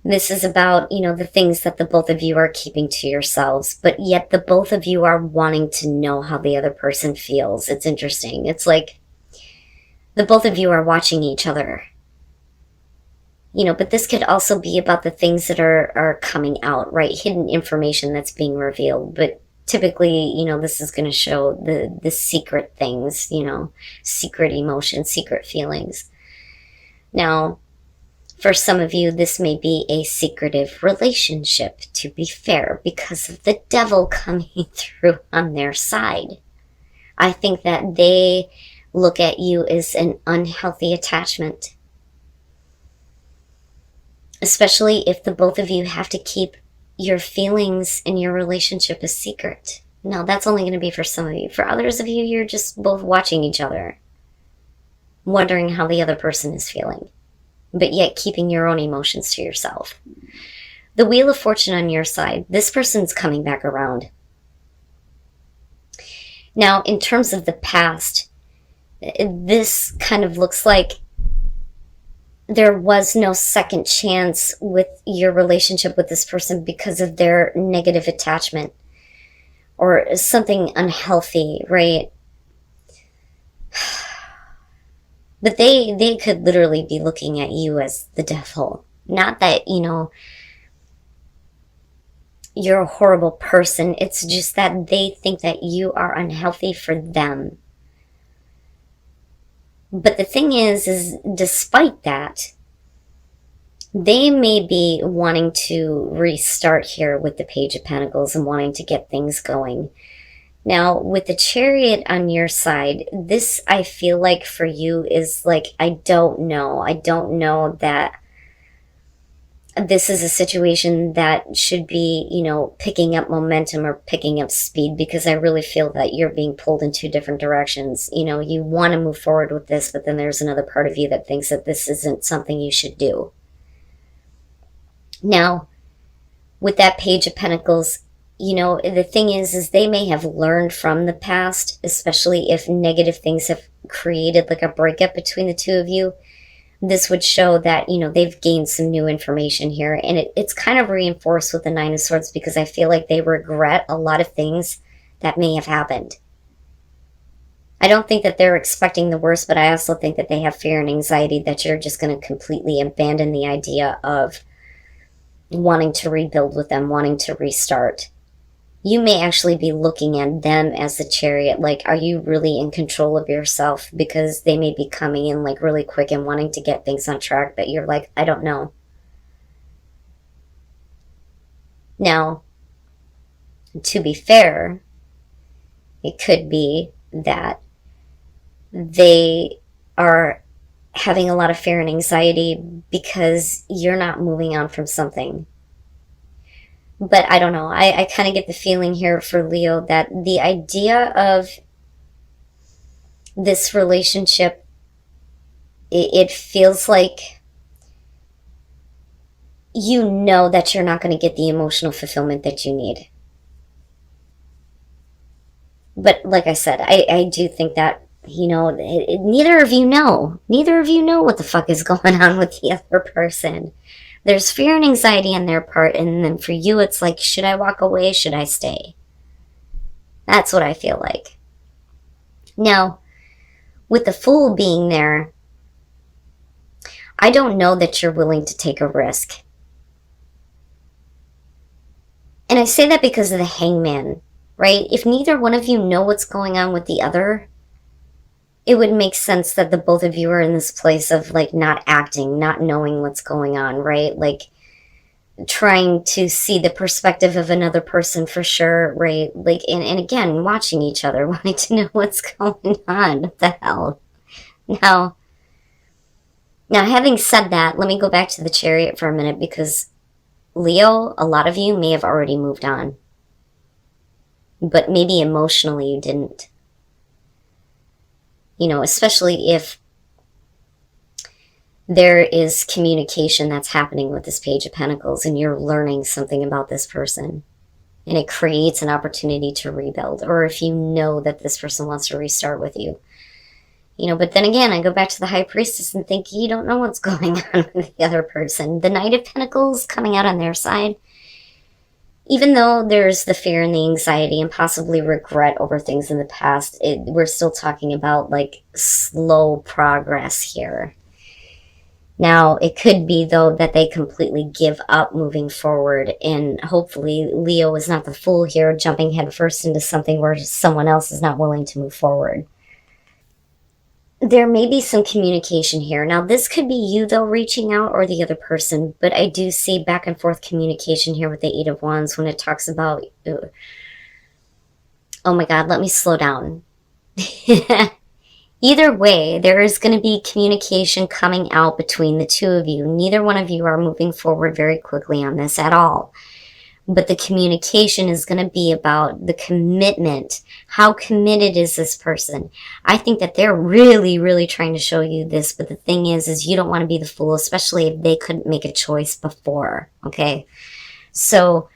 This is about, the things that the both of you are keeping to yourselves, but yet the both of you are wanting to know how the other person feels. It's interesting. It's like the both of you are watching each other. But this could also be about the things that are coming out, right? Hidden information that's being revealed. But typically, this is going to show the secret things, secret emotions, secret feelings. Now, for some of you, this may be a secretive relationship, to be fair, because of the devil coming through on their side. I think that they look at you as an unhealthy attachment. Especially if the both of you have to keep your feelings in your relationship a secret. Now, that's only going to be for some of you. For others of you, you're just both watching each other, wondering how the other person is feeling, but yet keeping your own emotions to yourself. The Wheel of Fortune on your side, this person's coming back around. Now, in terms of the past, this kind of looks like there was no second chance with your relationship with this person because of their negative attachment or something unhealthy, right? But they could literally be looking at you as the devil. Not that, you're a horrible person. It's just that they think that you are unhealthy for them. But the thing is despite that, they may be wanting to restart here with the Page of Pentacles and wanting to get things going. Now, with the Chariot on your side, this, I feel like for you is like, I don't know. I don't know that this is a situation that should be, picking up momentum or picking up speed, because I really feel that you're being pulled in two different directions. You want to move forward with this, but then there's another part of you that thinks that this isn't something you should do. Now, with that Page of Pentacles, the thing is they may have learned from the past, especially if negative things have created like a breakup between the two of you. This would show that, they've gained some new information here. And it's kind of reinforced with the Nine of Swords, because I feel like they regret a lot of things that may have happened. I don't think that they're expecting the worst, but I also think that they have fear and anxiety that you're just going to completely abandon the idea of wanting to rebuild with them, wanting to restart. You may actually be looking at them as the Chariot, like, are you really in control of yourself? Because they may be coming in like really quick and wanting to get things on track, but you're like, I don't know. Now, to be fair, it could be that they are having a lot of fear and anxiety because you're not moving on from something. But I don't know. I kind of get the feeling here for Leo that the idea of this relationship, it feels like you know that you're not going to get the emotional fulfillment that you need. But like I said, I do think that, neither of you know. Neither of you know what the fuck is going on with the other person. There's fear and anxiety on their part, and then for you, it's like, should I walk away? Should I stay? That's what I feel like. Now, with the Fool being there, I don't know that you're willing to take a risk. And I say that because of the Hangman, right? If neither one of you know what's going on with the other, it would make sense that the both of you are in this place of like not acting, not knowing what's going on, right? Like trying to see the perspective of another person for sure, right? Like, and again, watching each other, wanting to know what's going on. What the hell? Now, having said that, let me go back to the Chariot for a minute, because Leo, a lot of you may have already moved on, but maybe emotionally you didn't. Especially if there is communication that's happening with this Page of Pentacles and you're learning something about this person and it creates an opportunity to rebuild, or if you know that this person wants to restart with you. You know, but then again, I go back to the High Priestess and think you don't know what's going on with the other person. The Knight of Pentacles coming out on their side, even though there's the fear and the anxiety and possibly regret over things in the past, we're still talking about like slow progress here. Now, it could be, though, that they completely give up moving forward, and hopefully Leo is not the fool here, jumping headfirst into something where someone else is not willing to move forward. There may be some communication here. Now, this could be you, though, reaching out, or the other person, but I do see back and forth communication here with the Eight of Wands when it talks about... Oh my God, let me slow down. Either way, there is going to be communication coming out between the two of you. Neither one of you are moving forward very quickly on this at all. But the communication is going to be about the commitment. How committed is this person? I think that they're really, really trying to show you this. But the thing is you don't want to be the fool, especially if they couldn't make a choice before. Okay? So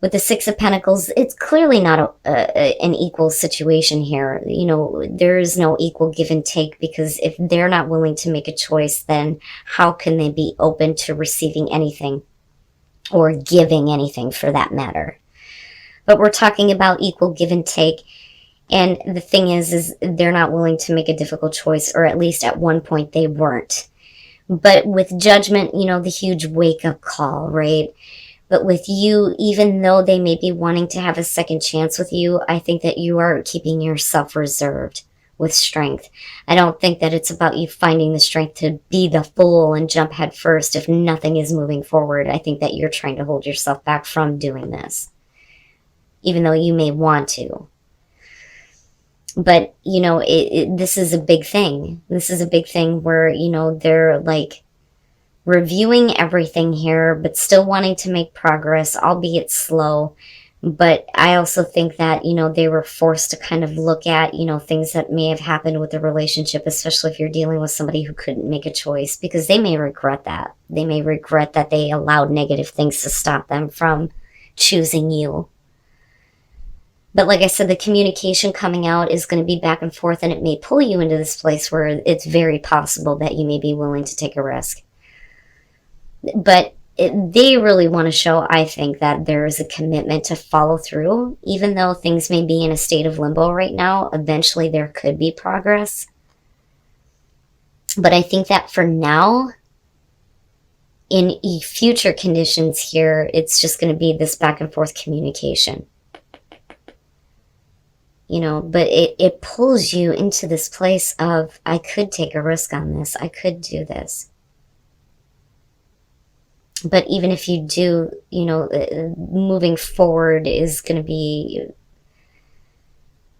with the Six of Pentacles, it's clearly not an equal situation here. You know, there is no equal give and take, because if they're not willing to make a choice, then how can they be open to receiving anything or giving anything for that matter? But we're talking about equal give and take. And the thing is they're not willing to make a difficult choice, or at least at one point they weren't. But with Judgment, you know, the huge wake-up call, right? But with you, even though they may be wanting to have a second chance with you, I think that you are keeping yourself reserved with strength. I don't think that it's about you finding the strength to be the fool and jump head first if nothing is moving forward. I think that you're trying to hold yourself back from doing this, even though you may want to. But, you know, this is a big thing. This is a big thing where, you know, they're like reviewing everything here, but still wanting to make progress, albeit slow. But I also think that, you know, they were forced to kind of look at, you know, things that may have happened with the relationship, especially if you're dealing with somebody who couldn't make a choice, because they may regret that. They may regret that they allowed negative things to stop them from choosing you. But like I said, the communication coming out is going to be back and forth, and it may pull you into this place where it's very possible that you may be willing to take a risk. But they really want to show, I think, that there is a commitment to follow through. Even though things may be in a state of limbo right now, eventually there could be progress. But I think that for now, in future conditions here, it's just going to be this back and forth communication. You know, but it pulls you into this place of, I could take a risk on this. I could do this. But even if you do, you know, moving forward is going to be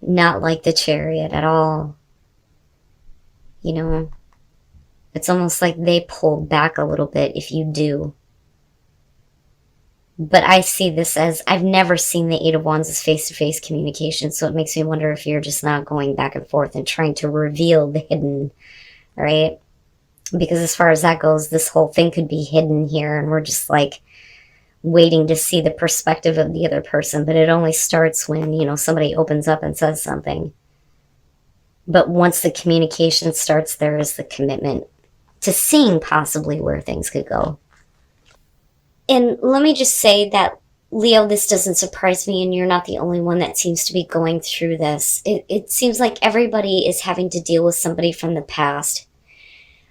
not like the Chariot at all. You know, it's almost like they pull back a little bit if you do. But I see this as, I've never seen the Eight of Wands as face-to-face communication, so it makes me wonder if you're just not going back and forth and trying to reveal the hidden, right? Because as far as that goes, this whole thing could be hidden here, and we're just like waiting to see the perspective of the other person. But it only starts when, you know, somebody opens up and says something. But once the communication starts, there is the commitment to seeing possibly where things could go. And let me just say that, Leo, this doesn't surprise me, and you're not the only one that seems to be going through this. It seems like everybody is having to deal with somebody from the past,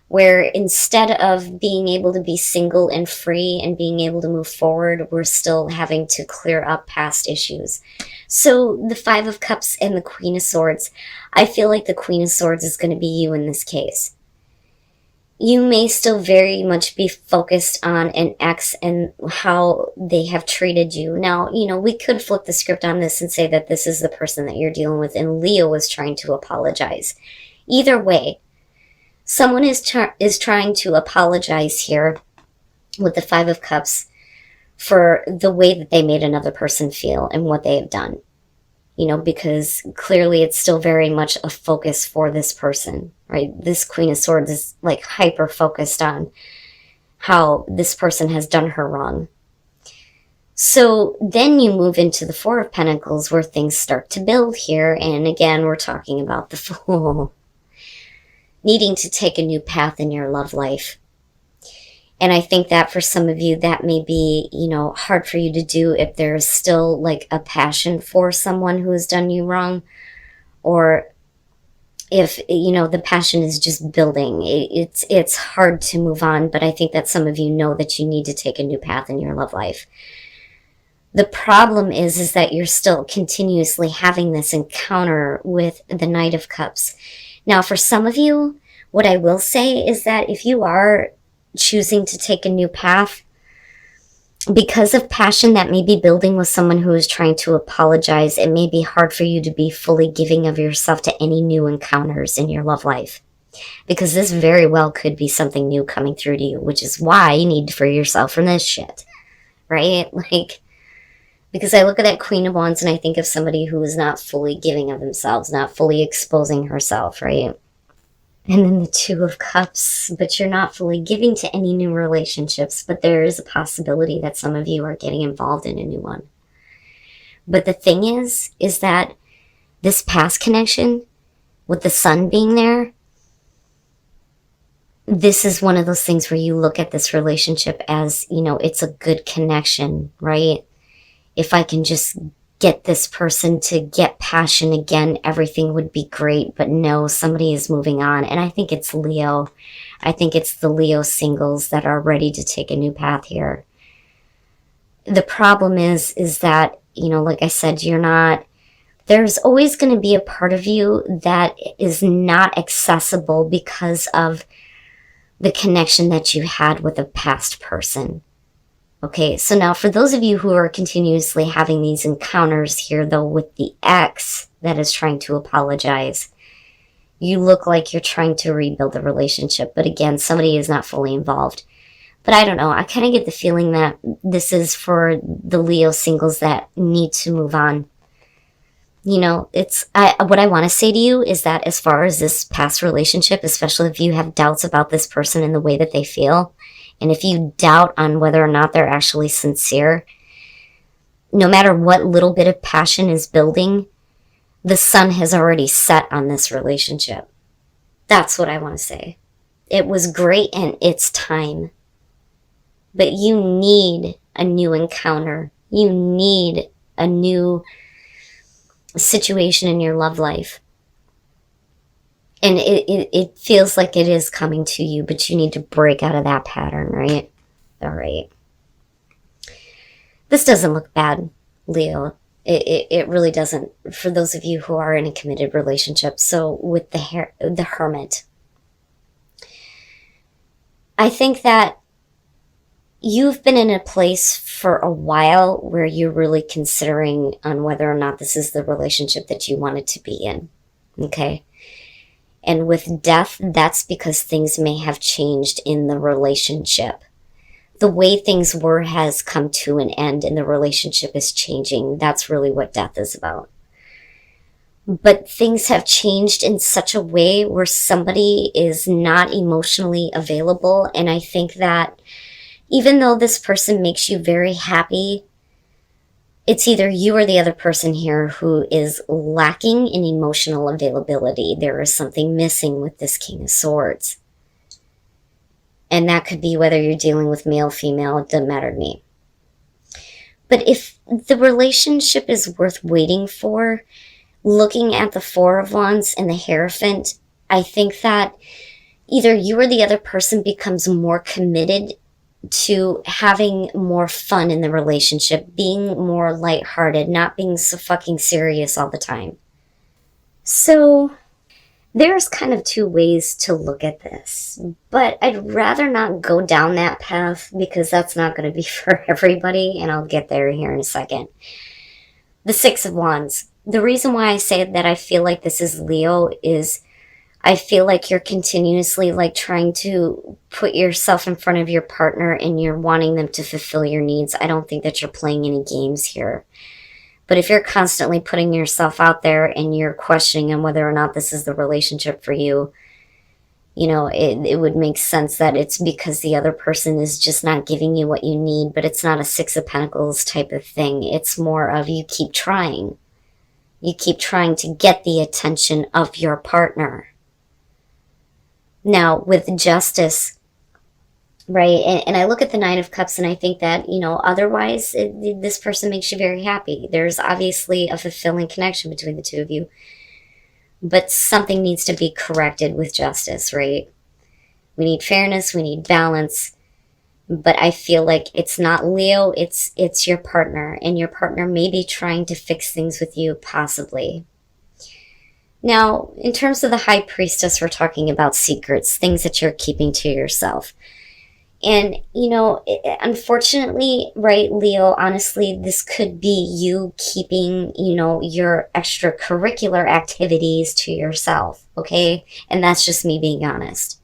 where instead of being able to be single and free and being able to move forward, we're still having to clear up past issues. So the Five of Cups and the Queen of Swords, I feel like the Queen of Swords is going to be you in this case. You may still very much be focused on an ex and how they have treated you. Now, you know, we could flip the script on this and say that this is the person that you're dealing with, and Leo is trying to apologize. Either way, someone is trying to apologize here with the Five of Cups for the way that they made another person feel and what they have done. You know, because clearly it's still very much a focus for this person, right? This Queen of Swords is like hyper focused on how this person has done her wrong. So then you move into the Four of Pentacles, where things start to build here. And again, we're talking about the Fool. needing to take a new path in your love life. And I think that for some of you, that may be, hard for you to do if there's still like a passion for someone who has done you wrong, or if, the passion is just building. It's hard to move on, but I think that some of you know that you need to take a new path in your love life. The problem is that you're still continuously having this encounter with the Knight of Cups. Now, for some of you, what I will say is that if you are choosing to take a new path, because of passion that may be building with someone who is trying to apologize, it may be hard for you to be fully giving of yourself to any new encounters in your love life. Because this very well could be something new coming through to you, which is why you need to free yourself from this shit. Right? Because I look at that Queen of Wands and I think of somebody who is not fully giving of themselves, not fully exposing herself, right? And then the Two of Cups, but you're not fully giving to any new relationships, but there is a possibility that some of you are getting involved in a new one. But the thing is that this past connection with the Sun being there, this is one of those things where you look at this relationship as, it's a good connection, right? If I can just get this person to get passion again, everything would be great. But no, somebody is moving on. And I think it's Leo. I think it's the Leo singles that are ready to take a new path here. The problem is that, like I said, there's always going to be a part of you that is not accessible because of the connection that you had with a past person. Okay, so now for those of you who are continuously having these encounters here, though, with the ex that is trying to apologize, you look like you're trying to rebuild the relationship. But again, somebody is not fully involved. But I don't know. I kind of get the feeling that this is for the Leo singles that need to move on. What I want to say to you is that as far as this past relationship, especially if you have doubts about this person and the way that they feel, and if you doubt on whether or not they're actually sincere, no matter what little bit of passion is building, the sun has already set on this relationship. That's what I want to say. It was great and it's time. But you need a new encounter. You need a new situation in your love life. And it feels like it is coming to you, but you need to break out of that pattern, right? All right. This doesn't look bad, Leo. It really doesn't, for those of you who are in a committed relationship. So with the Hermit, I think that you've been in a place for a while where you're really considering on whether or not this is the relationship that you wanted to be in, okay? And with Death, that's because things may have changed in the relationship. The way things were has come to an end and the relationship is changing. That's really what Death is about. But things have changed in such a way where somebody is not emotionally available. And I think that even though this person makes you very happy, it's either you or the other person here who is lacking in emotional availability. There is something missing with this King of Swords. And that could be whether you're dealing with male, female, it doesn't matter to me. But if the relationship is worth waiting for, looking at the Four of Wands and the Hierophant, I think that either you or the other person becomes more committed to having more fun in the relationship, being more lighthearted, not being so fucking serious all the time. So there's kind of two ways to look at this, but I'd rather not go down that path because that's not going to be for everybody, and I'll get there here in a second. The Six of Wands. The reason why I say that I feel like this is Leo is I feel like you're continuously like trying to put yourself in front of your partner and you're wanting them to fulfill your needs. I don't think that you're playing any games here. But if you're constantly putting yourself out there and you're questioning on whether or not this is the relationship for you, it would make sense that it's because the other person is just not giving you what you need, but it's not a Six of Pentacles type of thing. It's more of you keep trying. You keep trying to get the attention of your partner. Now, with justice, right, and I look at the Nine of Cups and I think that, you know, otherwise, this person makes you very happy. There's obviously a fulfilling connection between the two of you, but something needs to be corrected with justice, right? We need fairness, we need balance, but I feel like it's not Leo, it's your partner, and your partner may be trying to fix things with you, possibly. Now, in terms of the High Priestess, we're talking about secrets, things that you're keeping to yourself. And, you know, unfortunately, right, Leo, honestly, this could be you keeping, you know, your extracurricular activities to yourself, okay? And that's just me being honest.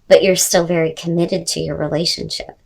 But you're still very committed to your relationship.